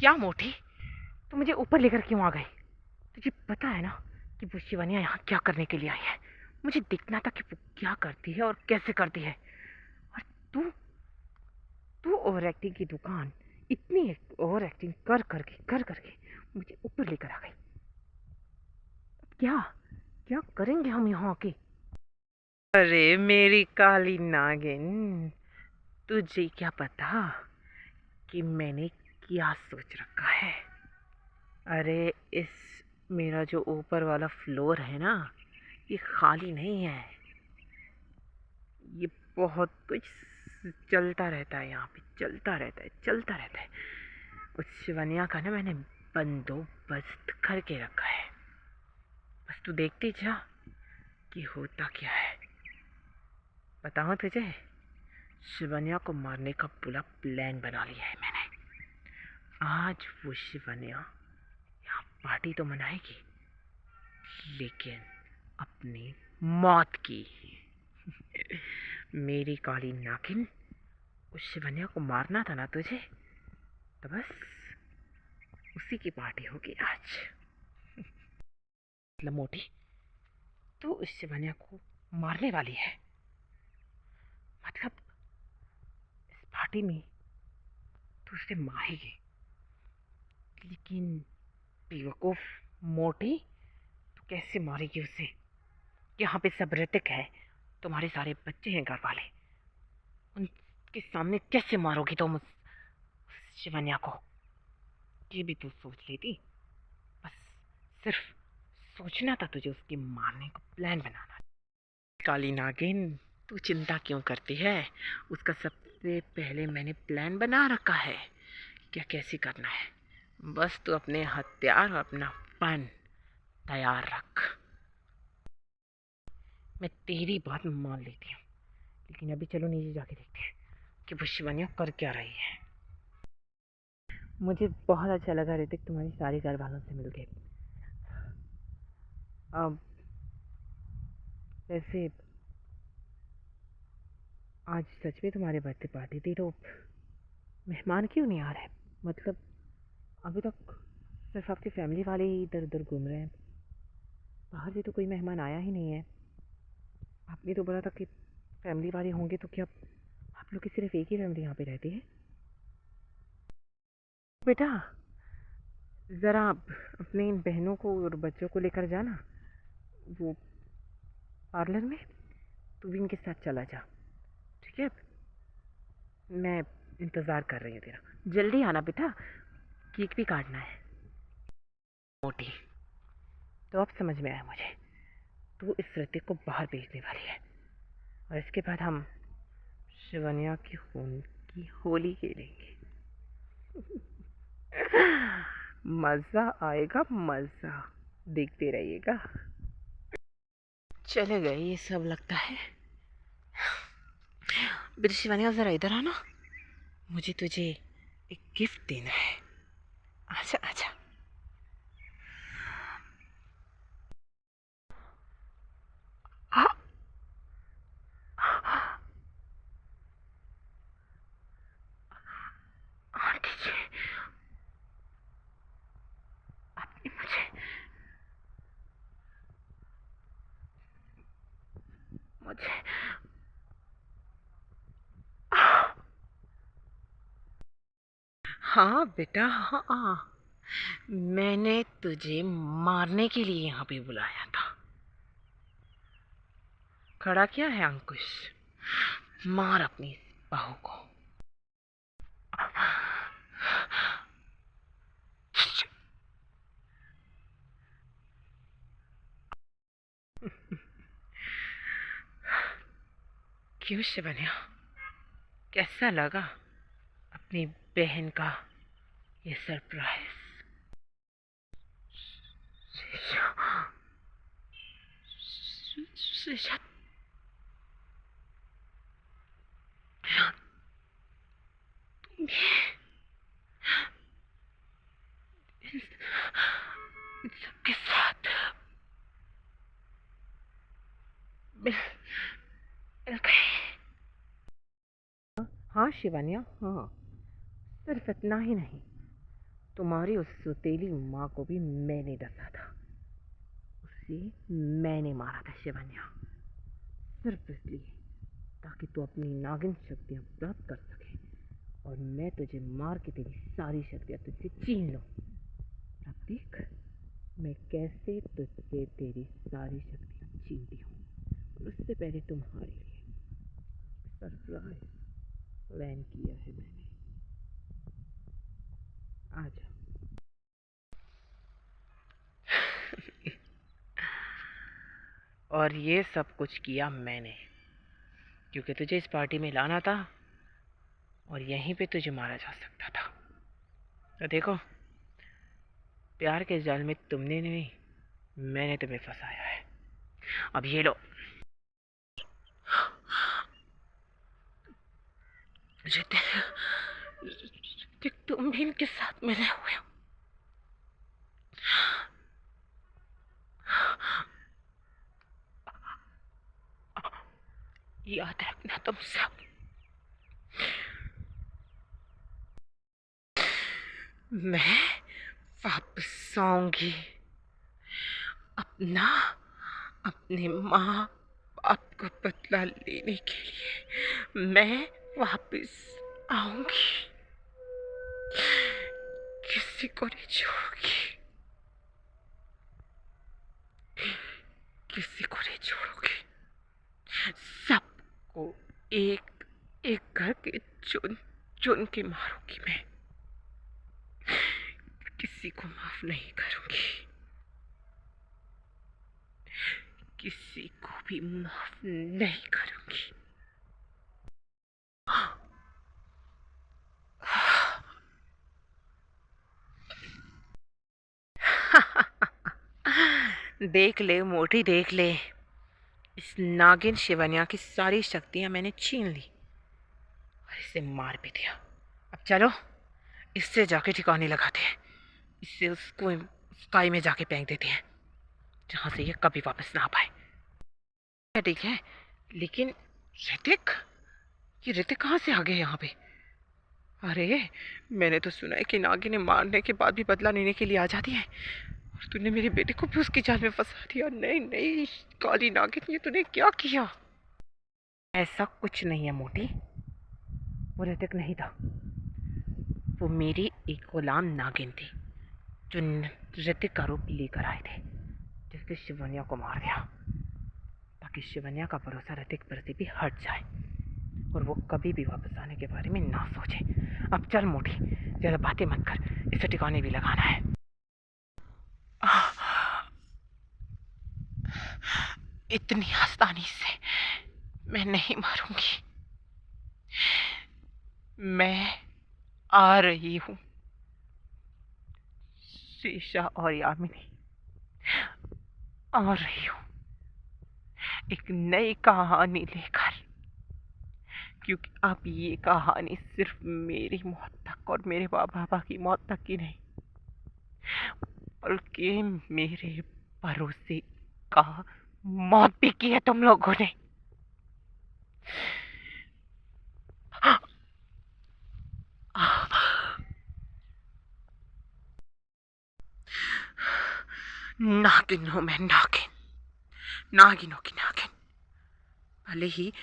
क्या मोटी, तू मुझे ऊपर लेकर क्यों आ गई? तुझे पता है ना कि वो शिवानिया यहाँ क्या करने के लिए आई है? मुझे देखना था कि वो क्या करती है और कैसे करती है। और तू तू ओवर एक्टिंग की दुकान, इतनी ओवर एक्टिंग कर करके मुझे ऊपर लेकर आ गई। अब क्या क्या करेंगे हम यहाँ आके? अरे मेरी काली नागिन, तुझे क्या पता कि मैंने क्या सोच रखा है? अरे इस मेरा जो ऊपर वाला फ्लोर है ना, ये खाली नहीं है। ये बहुत कुछ चलता रहता है, यहाँ पे चलता रहता है। उस शिवनिया का ना मैंने बंदोबस्त करके रखा है। बस तू देखती जा कि होता क्या है। बताऊँ तुझे, शिवनिया को मारने का पूरा प्लान बना लिया है मैंने। आज वो शिवनिया यहाँ पार्टी तो मनाएगी, लेकिन अपनी मौत की। मेरी काली नागिन, उस शिवन्या को मारना था ना तुझे, तो बस उसी की पार्टी होगी आज। मतलब मोटी, तू उस शिवन्या को मारने वाली है? मतलब इस पार्टी में तू उसे मारेगी? लेकिन बेवकूफ मोटी, तू कैसे मारेगी उसे? यहाँ पे सब ऋतिक है, तुम्हारे सारे बच्चे हैं घर वाले, उनके सामने कैसे मारोगी तुम उस शिवन्या को? ये भी तू सोच लेती। बस सिर्फ सोचना था तुझे, उसकी मारने का प्लान बनाना। काली नागिन, तू चिंता क्यों करती है? उसका सबसे पहले मैंने प्लान बना रखा है, क्या कैसे करना है। बस तू अपने हथियार और अपना पन तैयार रख। मैं तेरी बात मान लेती हूँ, लेकिन अभी चलो नीचे जाके देखते हैं कि वो शिवानिया कर क्या रही है। मुझे बहुत अच्छा लगा ऋतिक, तुम्हारी सारी घर वालों से मिलके। अब वैसे आज सच में तुम्हारे बर्थडे पार्टी थी, तो मेहमान क्यों नहीं आ रहे? मतलब अभी तक सिर्फ आपकी फैमिली वाले ही इधर उधर घूम रहे हैं, बाहर से तो कोई मेहमान आया ही नहीं है। आपने तो बोला था कि फैमिली वाले होंगे, तो क्या आप लोग की सिर्फ एक ही फैमिली यहाँ पे रहती है? बेटा ज़रा अपनी इन बहनों को और बच्चों को लेकर जाना वो पार्लर में। तू भी इनके साथ चला जा, ठीक है? मैं इंतज़ार कर रही हूँ तेरा, जल्दी आना बेटा, केक भी काटना है। मोटी, तो अब समझ में आया मुझे, तू इस ऋतिक को बाहर भेजने वाली है, और इसके बाद हम शिवनिया की खून की होली खेलेंगे। मज़ा आएगा मज़ा, देखते रहिएगा। चले गए ये सब लगता है। बेटी शिवानिया ज़रा इधर आना, मुझे तुझे एक गिफ्ट देना है। आजा आजा। हाँ, आंटी जी, आपने मुझे हाँ बेटा, हाँ, मैंने तुझे मारने के लिए यहाँ पे बुलाया था। खड़ा क्या है अंकुश, मार अपनी बहू को। क्यों शिवन्या, कैसा लगा अपनी बहन का ये सरप्राइज? शीशा, इन सबके साथ मिल मिल गई। हाँ शिवानिया, हाँ, सिर्फ इतना ही नहीं, तुम्हारी उस सुतेली माँ को भी मैंने डसा था, उसे मैंने मारा था शिवन्या, सिर्फ इसलिए ताकि तू अपनी नागिन शक्तियाँ प्राप्त कर सके और मैं तुझे मार के तेरी सारी शक्तियाँ तुझसे छीन लूँ। अब देख मैं कैसे तुझसे तेरी सारी शक्तियाँ छीनती हूँ। और उससे पहले तुम्हारे लिए सरप्राइज प्लान किया है मैंने। आ जाओ। और ये सब कुछ किया मैंने क्योंकि तुझे इस पार्टी में लाना था और यहीं पे तुझे मारा जा सकता था। तो देखो, प्यार के जाल में तुमने नहीं, मैंने तुम्हें फंसाया है। अब ये लो। ऋतिक, तुम भी इनके साथ मिले हुए हो। याद रखना तुम सब। मैं वापस आऊंगी अपने माँ बाप को बदला लेने के लिए। मैं वापस आऊंगी, किसी को नहीं छोड़ूंगी, किसी को नहीं छोड़ूंगी। सबको एक एक करके चुन चुन के मारूंगी मैं। किसी को माफ नहीं करूंगी, किसी को भी माफ नहीं करूंगी। देख ले मोटी, देख ले, इस नागिन शिवन्या की सारी शक्तियां मैंने छीन ली और इसे मार भी दिया। अब चलो इससे जाके ठिकाने लगाते हैं, इससे उसको स्काई में जाके फेंक देते हैं जहां से ये कभी वापस ना आ पाए। ठीक है, लेकिन ऋतिक, ये ऋतिक कहाँ से आ गए यहाँ पे? अरे मैंने तो सुना है कि नागिन मारने के बाद भी बदला लेने के लिए आ जाती है, और तूने मेरे बेटे को भी उसकी जाल में फंसा दिया। नहीं नहीं काली नागिन, ये तूने क्या किया? ऐसा कुछ नहीं है मोटी, वो ऋतिक नहीं था, वो मेरी एक गुलाम नागिन थी जो ऋतिक का रूप लेकर आए थे, जिसने शिवन्या को मार दिया ताकि शिवन्या का भरोसा ऋतिक पर से भी हट जाए और वो कभी भी वापस आने के बारे में ना सोचे। अब चल मोटी, ज़्यादा बातें मत कर, इसे ठिकाने भी लगाना है। इतनी आसानी से मैं नहीं मारूंगी, मैं आ रही हूँ। शीशा और यामिनी आ रही हूँ एक नई कहानी लेकर, क्योंकि अब ये कहानी सिर्फ मेरी मौत तक और मेरे पापा की मौत तक की नहीं, बल्कि मेरे भरोसे का मौत भी की है तुम लोगों ने। नागिन हूं मैं, नागिन, नागिनों की नागिन। भले ही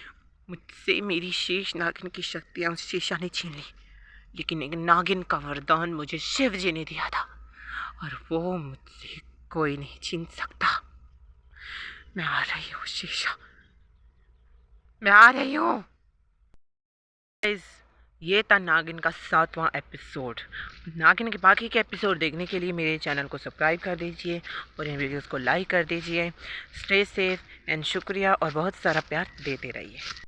मुझसे मेरी शेष नागिन की शक्तियां उस शेषा ने छीन ली, लेकिन एक नागिन का वरदान मुझे शिव जी ने दिया था और वो मुझसे कोई नहीं छीन सकता। मैं आ रही हूँ शेषा, मैं आ रही हूँ। ये था नागिन का 7वां एपिसोड। नागिन के बाकी के एपिसोड देखने के लिए मेरे चैनल को सब्सक्राइब कर दीजिए और इन वीडियोस को लाइक कर दीजिए। स्टे सेफ एंड शुक्रिया, और बहुत सारा प्यार देते रहिए।